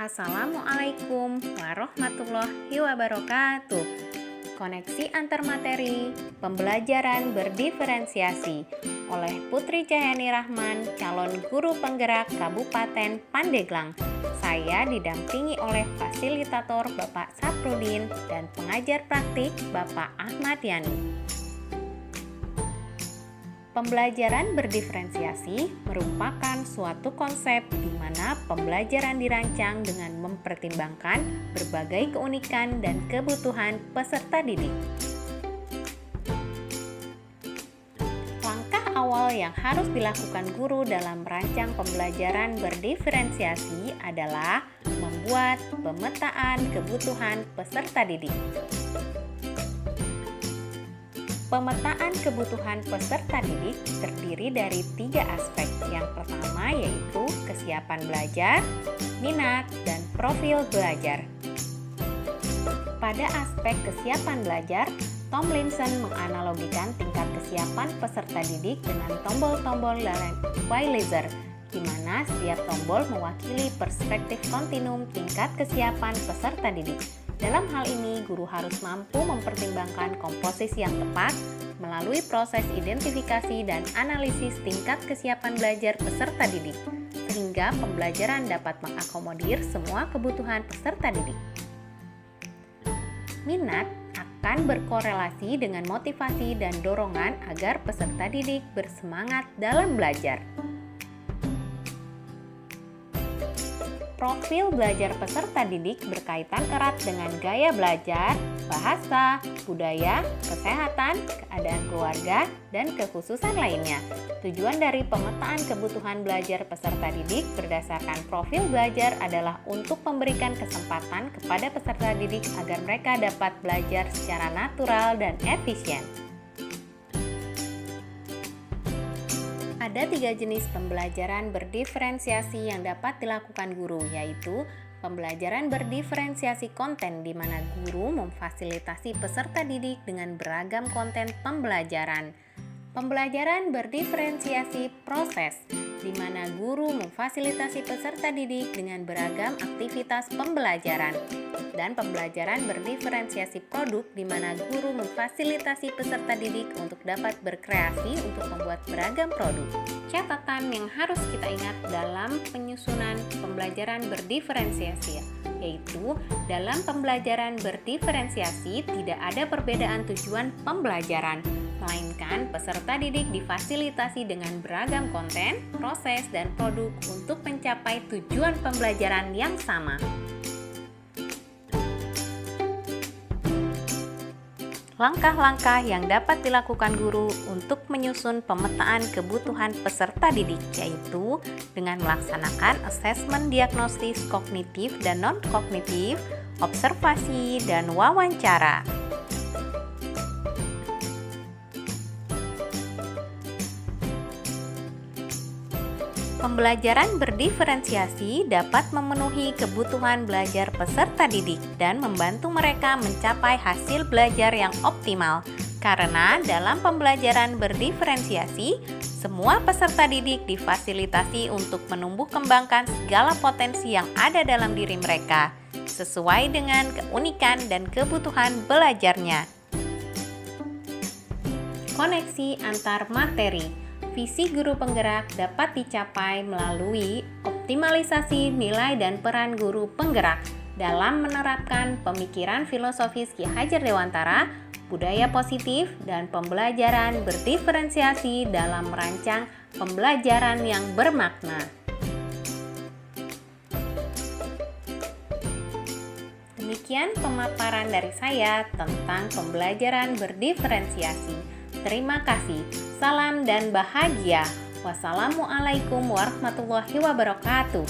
Assalamualaikum warahmatullahi wabarakatuh. Koneksi antar materi, pembelajaran berdiferensiasi oleh Putri Cahyani Rahman, calon guru penggerak Kabupaten Pandeglang. Saya didampingi oleh fasilitator Bapak Saprudin dan pengajar praktik Bapak Ahmad Yani. Pembelajaran berdiferensiasi merupakan suatu konsep di mana pembelajaran dirancang dengan mempertimbangkan berbagai keunikan dan kebutuhan peserta didik. Langkah awal yang harus dilakukan guru dalam merancang pembelajaran berdiferensiasi adalah membuat pemetaan kebutuhan peserta didik. Pemetaan kebutuhan peserta didik terdiri dari 3 aspek. Yang pertama yaitu kesiapan belajar, minat, dan profil belajar. Pada aspek kesiapan belajar, Tomlinson menganalogikan tingkat kesiapan peserta didik dengan tombol-tombol dalam equalizer, di mana setiap tombol mewakili perspektif kontinum tingkat kesiapan peserta didik. Dalam hal ini, guru harus mampu mempertimbangkan komposisi yang tepat melalui proses identifikasi dan analisis tingkat kesiapan belajar peserta didik, sehingga pembelajaran dapat mengakomodir semua kebutuhan peserta didik. Minat akan berkorelasi dengan motivasi dan dorongan agar peserta didik bersemangat dalam belajar. Profil belajar peserta didik berkaitan erat dengan gaya belajar, bahasa, budaya, kesehatan, keadaan keluarga, dan kekhususan lainnya. Tujuan dari pemetaan kebutuhan belajar peserta didik berdasarkan profil belajar adalah untuk memberikan kesempatan kepada peserta didik agar mereka dapat belajar secara natural dan efisien. Ada 3 jenis pembelajaran berdiferensiasi yang dapat dilakukan guru, yaitu pembelajaran berdiferensiasi konten di mana guru memfasilitasi peserta didik dengan beragam konten pembelajaran. Pembelajaran berdiferensiasi proses, di mana guru memfasilitasi peserta didik dengan beragam aktivitas pembelajaran. Dan pembelajaran berdiferensiasi produk, di mana guru memfasilitasi peserta didik untuk dapat berkreasi untuk membuat beragam produk. Catatan yang harus kita ingat dalam penyusunan pembelajaran berdiferensiasi, yaitu dalam pembelajaran berdiferensiasi tidak ada perbedaan tujuan pembelajaran, melainkan peserta didik difasilitasi dengan beragam konten, proses, dan produk untuk mencapai tujuan pembelajaran yang sama. Langkah-langkah yang dapat dilakukan guru untuk menyusun pemetaan kebutuhan peserta didik, yaitu dengan melaksanakan asesmen diagnostis kognitif dan non-kognitif, observasi, dan wawancara. Pembelajaran berdiferensiasi dapat memenuhi kebutuhan belajar peserta didik dan membantu mereka mencapai hasil belajar yang optimal. Karena dalam pembelajaran berdiferensiasi, semua peserta didik difasilitasi untuk menumbuh kembangkan segala potensi yang ada dalam diri mereka, sesuai dengan keunikan dan kebutuhan belajarnya. Koneksi antar materi. Visi guru penggerak dapat dicapai melalui optimalisasi nilai dan peran guru penggerak dalam menerapkan pemikiran filosofis Ki Hajar Dewantara, budaya positif, dan pembelajaran berdiferensiasi dalam merancang pembelajaran yang bermakna. Demikian pemaparan dari saya tentang pembelajaran berdiferensiasi. Terima kasih. Salam dan bahagia. Wassalamualaikum warahmatullahi wabarakatuh.